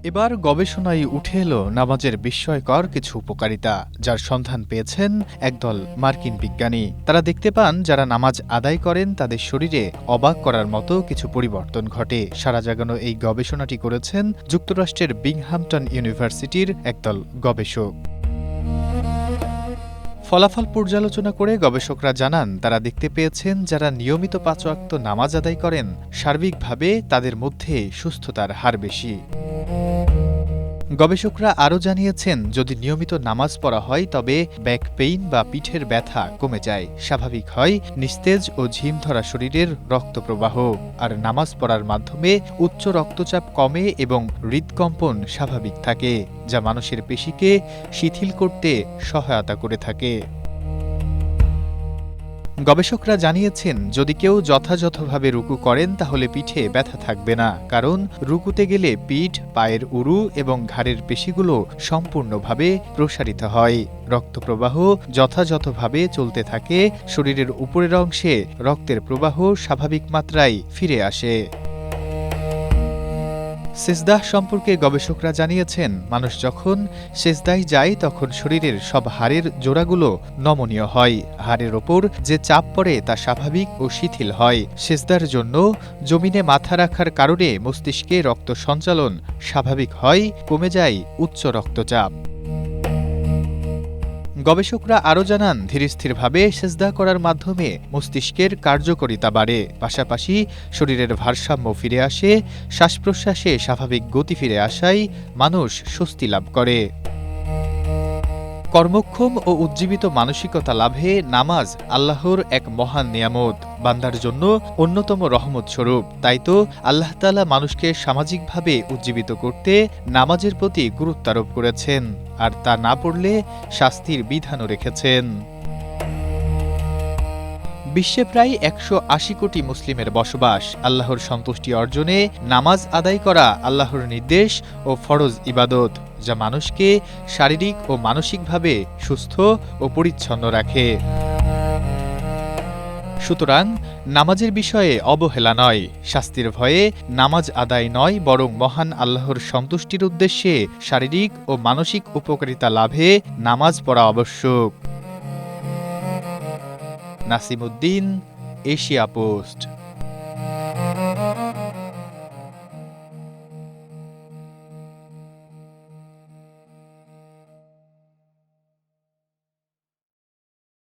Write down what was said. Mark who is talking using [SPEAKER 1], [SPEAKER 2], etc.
[SPEAKER 1] এবার গবেষণায় উঠে এলো নামাজের বিস্ময়কর কিছু উপকারিতা, যার সন্ধান পেয়েছেন একদল মার্কিন বিজ্ঞানী। তারা দেখতে পান যারা নামাজ আদায় করেন তাদের শরীরে অবাক করার মতো কিছু পরিবর্তন ঘটে। সারা জাগানো এই গবেষণাটি করেছেন যুক্তরাষ্ট্রের বিংহামটন ইউনিভার্সিটির একদল গবেষক। ফলাফল পর্যালোচনা করে গবেষকরা জানান তারা দেখতে পেয়েছেন যারা নিয়মিত ৫ ওয়াক্ত নামাজ আদায় করেন সার্বিকভাবে তাদের মধ্যে সুস্থতার হার বেশি। গবেষকরা আরও জানিয়েছেন যদি নিয়মিত নামাজ পড়া হয় তবে ব্যাক পেইন বা পিঠের ব্যথা কমে যায়, স্বাভাবিক হয় নিস্তেজ ও ঝিম ধরা শরীরের রক্ত প্রবাহ, আর নামাজ পড়ার মাধ্যমে উচ্চ রক্তচাপ কমে এবং হৃদকম্পন স্বাভাবিক থাকে, যা মানুষের পেশিকে শিথিল করতে সহায়তা করে থাকে। গবেষকরা জানিয়েছেন যদি কেউ যথাযথভাবে রুকু করেন তাহলে পিঠে ব্যথা থাকবে না, কারণ রুকুতে গেলে পিঠ, পায়ের উরু এবং ঘাড়ের পেশিগুলো সম্পূর্ণভাবে প্রসারিত হয়। রক্ত প্রবাহ যথাযথভাবে চলতে থাকে, শরীরের উপরের অংশে রক্তের প্রবাহ স্বাভাবিক মাত্রায় ফিরে আসে। সেজদাহ সম্পর্কে গবেষকরা জানিয়েছেন মানুষ যখন সেজদায় যায় তখন শরীরের সব হাড়ের জোড়াগুলো নমনীয় হয়, হাড়ের ওপর যে চাপ পড়ে তা স্বাভাবিক ও শিথিল হয়। সেজদার জন্য জমিনে মাথা রাখার কারণে মস্তিষ্কে রক্ত সঞ্চালন স্বাভাবিক হয়, কমে যায় উচ্চ রক্তচাপ। গবেষকরা আরও জানান ধীরস্থিরভাবে সেজদা করার মাধ্যমে মস্তিষ্কের কার্যকারিতা বাড়ে, পাশাপাশি শরীরের ভারসাম্য ফিরে আসে, শ্বাস-প্রশ্বাসে স্বাভাবিক গতি ফিরে আসায় মানুষ স্বস্তি লাভ করে। কর্মক্ষম ও উজ্জীবিত মানসিকতা লাভে নামাজ আল্লাহর এক মহান নিয়ামত, বান্দার জন্য অন্যতম রহমত স্বরূপ। তাই তো আল্লাহ তাআলা মানুষকে সামাজিকভাবে উজ্জীবিত করতে নামাজের প্রতি গুরুত্ব আরোপ করেছেন, আর তা না পড়লে শাস্তির বিধানও রেখেছেন। বিশ্বে প্রায় ১৮০ কোটি মুসলিমের বসবাস। আল্লাহর সন্তুষ্টি অর্জনে নামাজ আদায় করা আল্লাহর নির্দেশ ও ফরজ ইবাদত, যা মানুষকে শারীরিক ও মানসিকভাবে সুস্থ ও পরিচ্ছন্ন রাখে। সুতরাং নামাজের বিষয়ে অবহেলা নয়, শাস্তির ভয়ে নামাজ আদায় নয়, বরং মহান আল্লাহর সন্তুষ্টির উদ্দেশ্যে শারীরিক ও মানসিক উপকারিতা লাভে নামাজ পড়া আবশ্যক। Nasimuddin, Asia post.